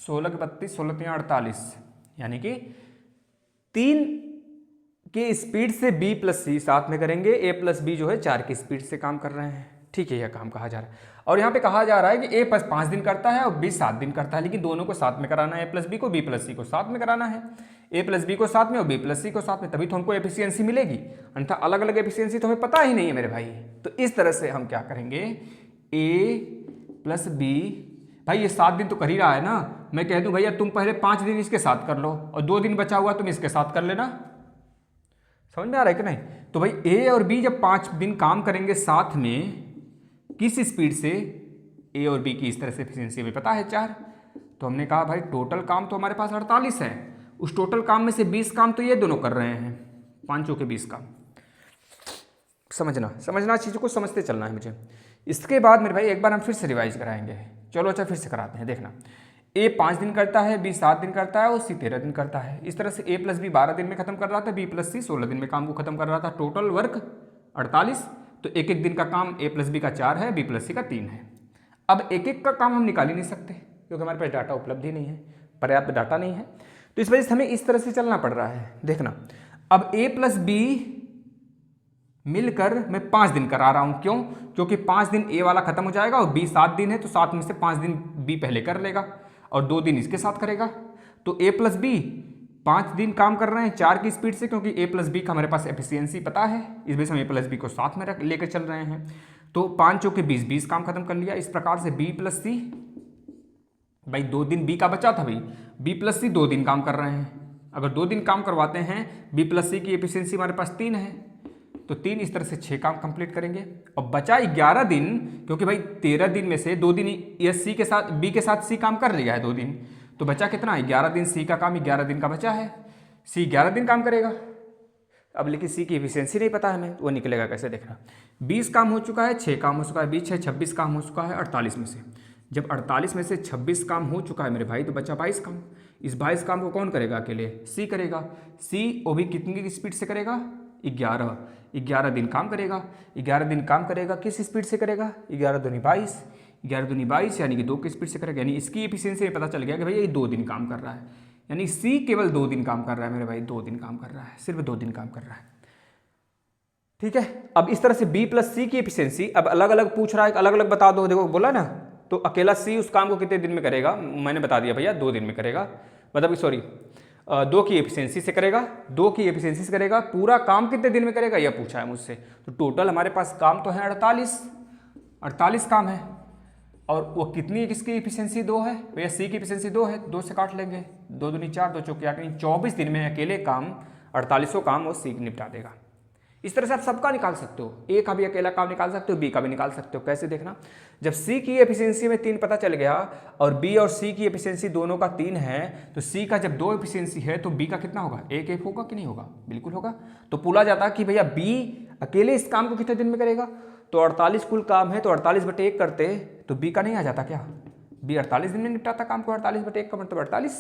16 के 32, 16 तीन 48, यानी कि 3 की स्पीड से बी प्लस सी साथ में करेंगे, ए प्लस बी जो है 4 की स्पीड से काम कर रहे हैं। ठीक है, यह काम कहा जा रहा है। और यहाँ पे कहा जा रहा है कि ए प्लस 5 दिन करता है और बी 7 दिन करता है, लेकिन दोनों को साथ में कराना है, ए प्लस बी को, बी प्लस सी को साथ में कराना है, ए प्लस बी को साथ में और बी प्लस सी को साथ में, तभी तो हमको एफिशिएंसी मिलेगी। अन्यथा अलग अलग एफिशिएंसी तो हमें पता ही नहीं है मेरे भाई। तो इस तरह से हम क्या करेंगे, ए प्लस बी, भाई ये 7 दिन तो कर ही रहा है ना, मैं कह दूं भैया तुम पहले 5 दिन इसके साथ कर लो और 2 दिन बचा हुआ तुम इसके साथ कर लेना। समझ में आ रहा है कि नहीं? तो भाई ए और बी जब 5 दिन काम करेंगे साथ में, किस स्पीड से? ए और बी की इस तरह से एफिशिएंसी हमें पता है 4। तो हमने कहा भाई टोटल काम तो हमारे पास 48 है, उस टोटल काम में से 20 काम तो ये दोनों कर रहे हैं, 5 के 20 काम। समझना चीज़ों को समझते चलना है मुझे। इसके बाद मेरे भाई एक बार हम फिर से रिवाइज कराएंगे। चलो अच्छा फिर से कराते हैं। देखना, ए 5 दिन करता है, बी 7 दिन करता है और सी 13 दिन करता है। इस तरह से ए प्लस बी 12 दिन में खत्म कर रहा था, बी प्लस सी 16 दिन में काम को खत्म कर रहा था। Total work 48। तो एक एक दिन का काम ए प्लस बी का 4 है, बी प्लस सी का 3 है। अब एक एक का काम हम निकाल ही नहीं सकते क्योंकि हमारे पास डाटा उपलब्ध ही नहीं है, पर्याप्त डाटा नहीं है। तो इस वजह से हमें इस तरह से चलना पड़ रहा है। देखना, अब ए प्लस बी मिलकर मैं 5 दिन करा रहा हूं। क्यों? क्योंकि 5 दिन ए वाला खत्म हो जाएगा और बी 7 दिन है, तो 7 में से 5 दिन बी पहले कर लेगा और 2 दिन इसके साथ करेगा। तो ए प्लस बी 5 दिन काम कर रहे हैं 4 की स्पीड से, क्योंकि ए प्लस बी का हमारे पास एफिशिएंसी पता है, इस वजह से हम ए प्लस बी को साथ में लेकर चल रहे हैं। तो 5 चौके 20, 20 काम खत्म कर लिया। इस प्रकार से बी प्लस सी, भाई 2 दिन बी का बचा था, भाई बी प्लस सी 2 दिन काम कर रहे हैं। अगर 2 दिन काम करवाते हैं, बी प्लस सी की एफिशिएंसी हमारे पास 3 है, तो 3 इस तरह से 6 काम कंप्लीट करेंगे। और बचा 11 दिन, क्योंकि भाई 13 दिन में से 2 दिन ये सी के साथ, बी के साथ सी काम कर लिया है 2 दिन, तो बचा कितना, 11 दिन। सी का काम 11 दिन का बचा है, सी 11 दिन काम करेगा। अब लेकिन सी की एफिशिएंसी नहीं पता है हमें, वो निकलेगा कैसे देखना। 20 काम हो चुका है, 6 काम हो चुका है, 20 6 26 काम हो चुका है 48 में से। जब 48 में से 26 काम हो चुका है मेरे भाई, तो बचा 22 काम। इस 22 काम को कौन करेगा अकेले, सी करेगा। सी वो भी कितनी की स्पीड से करेगा, 11 दिन काम करेगा। 11 दिन काम करेगा, किस स्पीड से करेगा, 11 दूनी 22, 11 दूनी 22 यानी कि 2 की स्पीड से करेगा। यानी इसकी एफिशिएंसी में पता चल गया कि भाई ये 2 दिन काम कर रहा है। यानी सी केवल 2 दिन काम कर रहा है मेरे भाई, 2 दिन काम कर रहा है, सिर्फ 2 दिन काम कर रहा है। ठीक है, अब इस तरह से बी प्लस सी की एफिशिएंसी अब अलग अलग पूछ रहा है, अलग अलग बता दो। देखो बोला ना, तो अकेला सी उस काम को कितने दिन में करेगा, मैंने बता दिया भैया 2 दिन में करेगा, मतलब सॉरी 2 की एफिशिएंसी से करेगा, 2 की एफिशिएंसी से करेगा। पूरा काम कितने दिन में करेगा यह पूछा है मुझसे। तो टोटल हमारे पास काम तो है 48 काम है। और वो कितनी, किसकी एफिशिएंसी 2 है भैया, सी की एफिशिएंसी 2 है, 2 से काट लेंगे, 2 दूनी 4, 2 चौके 8, 24 दिन में अकेले काम 48 काम वो सी निपटा देगा। इस तरह से आप सबका निकाल सकते हो, ए का भी अकेला काम निकाल सकते हो, बी का भी निकाल सकते हो। कैसे देखना, जब सी की एफिशिएंसी में 3 पता चल गया और बी और सी की एफिशिएंसी दोनों का 3 है, तो सी का जब 2 एफिशिएंसी है तो बी का कितना होगा, 1 होगा कि नहीं होगा, बिल्कुल होगा। तो पूछा जाता कि भैया बी अकेले इस काम को कितने दिन में करेगा, तो 48 कुल काम है, तो 48/1 करते तो बी का नहीं आ जाता क्या, बी 48 दिन में निपटाता काम को, 48/1 का मतलब 48।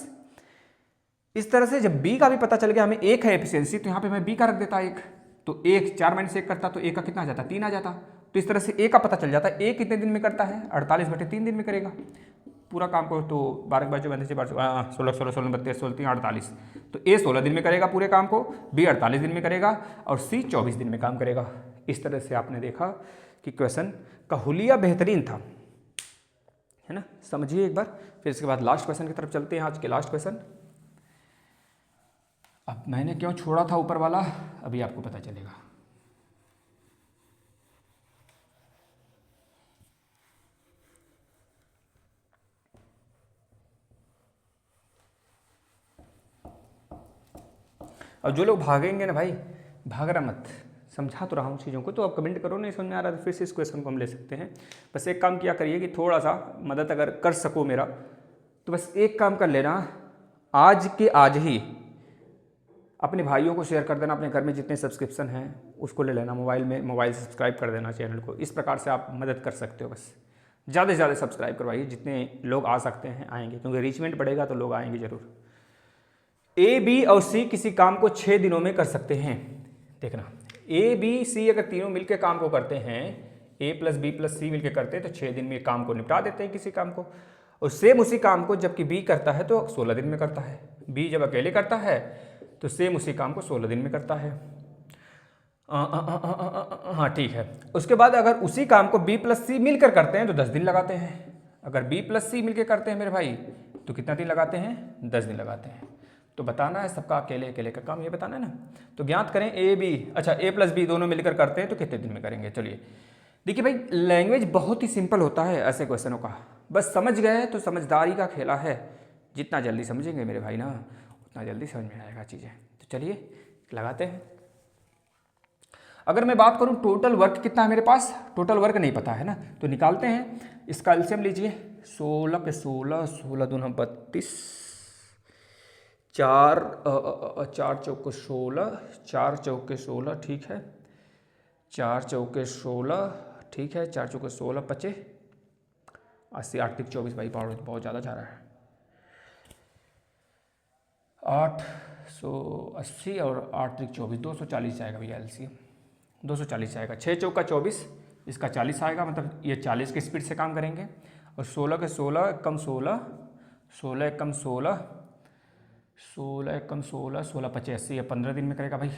इस तरह से जब बी का भी पता चल गया, हमें 1 है एफिशिएंसी, तो यहाँ पे मैं बी का रख देता 1, तो 1 4 - 1 करता तो ए का कितना आ जाता, 3 आ जाता। तो इस तरह से ए का पता चल जाता है, ए कितने दिन में करता है, 48/3 दिन में करेगा पूरा काम को। तो 12 12 16 16 16 32 16 3 48, तो ए 16 दिन में करेगा पूरे काम को, बी 48 दिन में करेगा और सी 24 दिन में काम करेगा। इस तरह से आपने देखा कि क्वेश्चन का हुलिया बेहतरीन था, है ना। समझिए एक बार, फिर इसके बाद लास्ट क्वेश्चन की तरफ चलते हैं। आज के लास्ट क्वेश्चन, अब मैंने क्यों छोड़ा था ऊपर वाला अभी आपको पता चलेगा। अब जो लोग भागेंगे ना भाई, भागना मत, समझा तो रहा हूँ चीज़ों को, तो आप कमेंट करो, नहीं समझ में आ रहा तो फिर से इस क्वेश्चन को हम ले सकते हैं। बस एक काम किया करिए कि थोड़ा सा मदद अगर कर सको मेरा, तो बस एक काम कर लेना, आज के आज ही अपने भाइयों को शेयर कर देना, अपने घर में जितने सब्सक्रिप्शन हैं उसको ले लेना, मोबाइल से सब्सक्राइब कर देना चैनल को। इस प्रकार से आप मदद कर सकते हो। बस ज़्यादा से ज़्यादा सब्सक्राइब करवाइए, जितने लोग आ सकते हैं आएंगे, क्योंकि रीचमेंट बढ़ेगा तो लोग आएंगे ज़रूर। ए बी और सी किसी काम को 6 दिनों में कर सकते हैं। देखना, ए बी सी अगर तीनों मिलकर काम को करते हैं, ए प्लस बी प्लस सी मिलकर करते हैं, तो 6 दिन में काम को निपटा देते हैं किसी काम को। और सेम उसी काम को जबकि बी करता है तो 16 दिन में करता है। बी जब अकेले करता है तो सेम उसी काम को 16 दिन में करता है। हाँ ठीक है। उसके बाद अगर उसी काम को बी प्लस सी मिलकर करते हैं तो 10 दिन लगाते हैं। अगर बी प्लस सी मिलकर करते हैं मेरे भाई तो कितना दिन लगाते हैं, 10 दिन लगाते हैं। तो बताना है सबका अकेले अकेले का काम, ये बताना है ना। तो ज्ञात करें ए बी, अच्छा ए प्लस बी दोनों मिलकर करते हैं तो कितने दिन में करेंगे। चलिए देखिए भाई, लैंग्वेज बहुत ही सिंपल होता है ऐसे क्वेश्चनों का, बस समझ गए तो समझदारी का खेला है। जितना जल्दी समझेंगे मेरे भाई ना, उतना जल्दी समझ में आएगा चीज़ें। तो चलिए लगाते हैं। अगर मैं बात करूं टोटल वर्क कितना है मेरे पास, टोटल वर्क नहीं पता है ना, तो निकालते हैं। इसका एलसीएम लीजिए, 16 के 16, 16 दूना 32, 4 चौके 16, 4 चौके 16, ठीक है, 4 चौके 16, ठीक है, 4 चौके 16 25 80, 8 3 24 भाई, बहुत ज़्यादा जा रहा है। 880 और 8 3 24, 240 जाएगा भैया एलसीएम, 240 आएगा। 6 चौका 24, इसका 40 आएगा, मतलब ये 40 की स्पीड से काम करेंगे। और 16 के 16 कम 16, 16 कम 16, 16 कम 16, 16 25 80, या 15 दिन में करेगा भाई,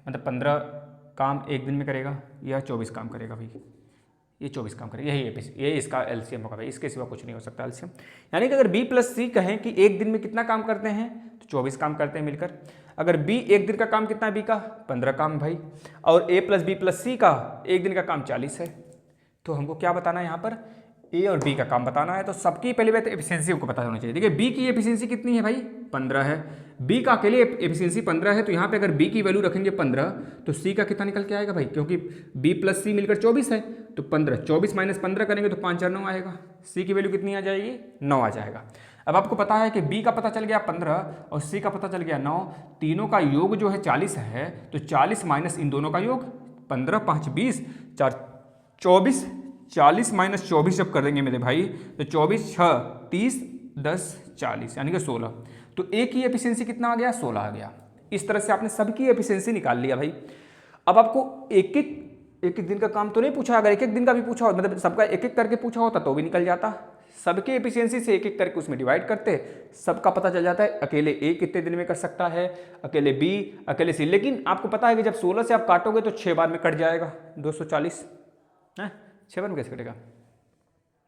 मतलब 15 काम एक दिन में करेगा, या 24 काम करेगा भाई, ये 24 काम करेगा। यही इसका एलसीएम होगा भाई, इसके सिवा कुछ नहीं हो सकता एलसीएम। यानी कि अगर बी प्लस सी कहें कि एक दिन में कितना काम करते हैं, तो 24 काम करते हैं मिलकर। अगर बी एक दिन का काम कितना है, बी का 15 काम भाई, और ए प्लस बी प्लस सी का एक दिन का काम 40 है। तो हमको क्या बताना है यहाँ पर, ए और बी का काम बताना है। तो सबकी पहली बात एफिशिएंसी हमको पता होनी चाहिए। देखिए बी की एफिशिएंसी कितनी है भाई, 15 है। बी का अकेले एफिशिएंसी 15 है, तो यहाँ पे अगर बी की वैल्यू रखेंगे 15, तो सी का कितना निकल के आएगा भाई, क्योंकि बी प्लस सी मिलकर 24 है, तो 15, 24 - 15 करेंगे तो 5 4 9 आएगा। सी की वैल्यू कितनी आ जाएगी, 9 आ जाएगा। अब आपको पता है कि बी का पता चल गया 15 और सी का पता चल गया 9, तीनों का योग जो है 40 है, तो 40 माइनस इन दोनों का योग 15 5 20 4 24, 40 माइनस 24 जब कर देंगे मेरे भाई तो 24 6 30 10 40 यानी कि 16। तो ए की एफिशिएंसी कितना आ गया? 16 आ गया। इस तरह से आपने सबकी एफिशिएंसी निकाल लिया भाई। अब आपको एक एक दिन का काम तो नहीं पूछा, अगर एक एक दिन का भी पूछा हो, मतलब सबका एक एक करके पूछा होता तो भी निकल जाता। सबके एफिशिएंसी से एक एक करके उसमें डिवाइड करते, सबका पता चल जाता है। अकेले ए कितने दिन में कर सकता है, अकेले बी, अकेले सी। लेकिन आपको पता है कि जब 16 से आप काटोगे तो 6 बार में कट जाएगा 240 है। 6 बार में कैसे कटेगा?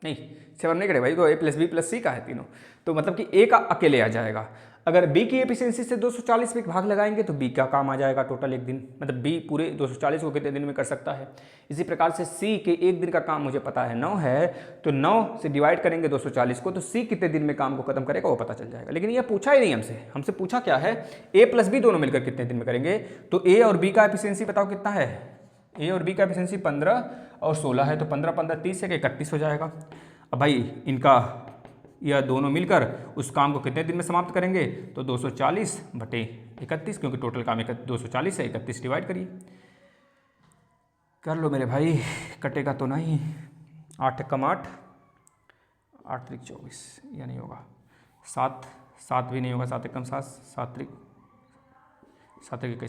नहीं 6 बार नहीं कटेगा भाई, तो ए प्लस बी प्लस सी का है तीनों, तो मतलब कि ए का अकेले आ जाएगा। अगर बी की एफिशिएंसी से 240 पे भाग लगाएंगे तो बी का काम आ जाएगा टोटल एक दिन, मतलब बी पूरे 240 को कितने दिन में कर सकता है। इसी प्रकार से सी के एक दिन का काम मुझे पता है 9 है, तो 9 से डिवाइड करेंगे 240 को, तो सी कितने दिन में काम को खत्म करेगा वो पता चल जाएगा। लेकिन ये पूछा ही नहीं हमसे, हमसे पूछा क्या है, ए प्लस बी दोनों मिलकर कितने दिन में करेंगे। तो ए और बी का एफिशिएंसी बताओ कितना है, ए और बी का एफिशिएंसी 15 और 16 है, तो 15 15 30 है, 31 हो जाएगा। अब भाई इनका यह दोनों मिलकर उस काम को कितने दिन में समाप्त करेंगे, तो 240 बटे 31, क्योंकि टोटल काम 240 है, 31 डिवाइड करिए, कर लो मेरे भाई, कटेगा तो नहीं। 8 कम 8, 8 त्रिक 24, यह नहीं होगा। 7 भी नहीं होगा, 7 कम 7, 7 त्रिक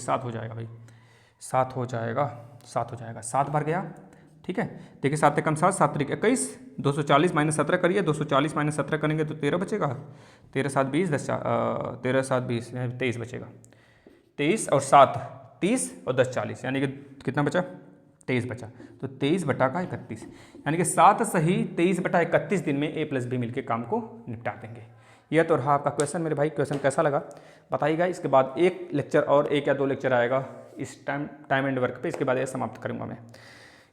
7 हो जाएगा भाई, 7 हो जाएगा, 7 बार गया, ठीक है। देखिए 7 कम 7, 7 त्रिक 21, 240 माइनस 17 करिए, 240 माइनस 17 करेंगे तो 13 बचेगा, 13 7 20 10 13 7 20 23 बचेगा, 23 और 7 30 और 10 40, यानी कि कितना बचा, 23 बचा। तो 23 बटा का 31, यानी कि 7 सही 23 बटा 31 दिन में ए प्लस बी मिलकर काम को निपटा देंगे। यह तो रहा आपका क्वेश्चन मेरे भाई। क्वेश्चन कैसा लगा बताइएगा। इसके बाद एक लेक्चर और 1 या 2 लेक्चर आएगा इस टाइम एंड वर्क पे, इसके बाद ये समाप्त करूँगा मैं।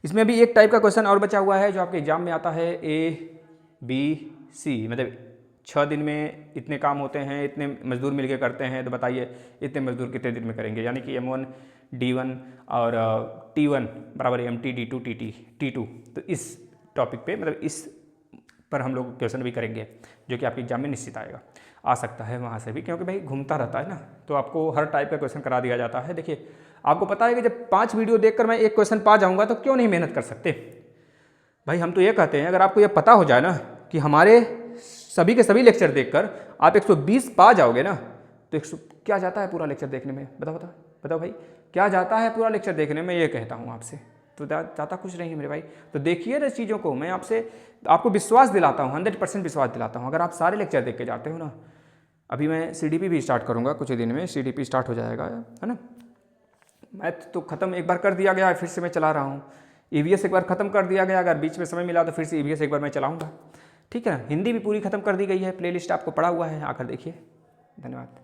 इसमें भी एक टाइप का क्वेश्चन और बचा हुआ है जो आपके एग्जाम में आता है, ए बी सी, मतलब 6 दिन में इतने काम होते हैं, इतने मजदूर मिलके करते हैं, तो बताइए इतने मजदूर कितने दिन में करेंगे। यानी कि M1 D1 और T1 बराबर MT D2 T2। तो इस टॉपिक पे, मतलब इस पर हम लोग क्वेश्चन भी करेंगे जो कि आपके एग्जाम में निश्चित आएगा, आ सकता है वहाँ से भी, क्योंकि भाई घूमता रहता है ना, तो आपको हर टाइप का क्वेश्चन करा दिया जाता है। देखिए आपको पता है कि जब 5 वीडियो देखकर मैं एक क्वेश्चन पा जाऊँगा तो क्यों नहीं मेहनत कर सकते भाई। हम तो ये कहते हैं, अगर आपको ये पता हो जाए ना कि हमारे सभी के सभी लेक्चर देखकर आप 120 पा जाओगे ना, तो क्या जाता है पूरा लेक्चर देखने में, बताओ भाई, क्या जाता है पूरा लेक्चर देखने में, ये कहता हूँ आपसे। तो जाता कुछ नहीं है मेरे भाई। तो देखिए ना चीज़ों को, मैं आपको विश्वास दिलाता हूँ, 100% विश्वास दिलाता हूँ। अगर आप सारे लेक्चर देख के जाते हो ना, अभी मैं CDP भी स्टार्ट करूँगा कुछ ही दिन में, CDP स्टार्ट हो जाएगा, है ना। मैथ तो ख़त्म एक बार कर दिया गया है, फिर से मैं चला रहा हूँ। EVS एक बार ख़त्म कर दिया गया, अगर बीच में समय मिला तो फिर से EVS एक बार मैं चलाऊँगा, ठीक है ना। हिंदी भी पूरी ख़त्म कर दी गई है, प्लेलिस्ट आपको पड़ा हुआ है, आकर देखिए। धन्यवाद।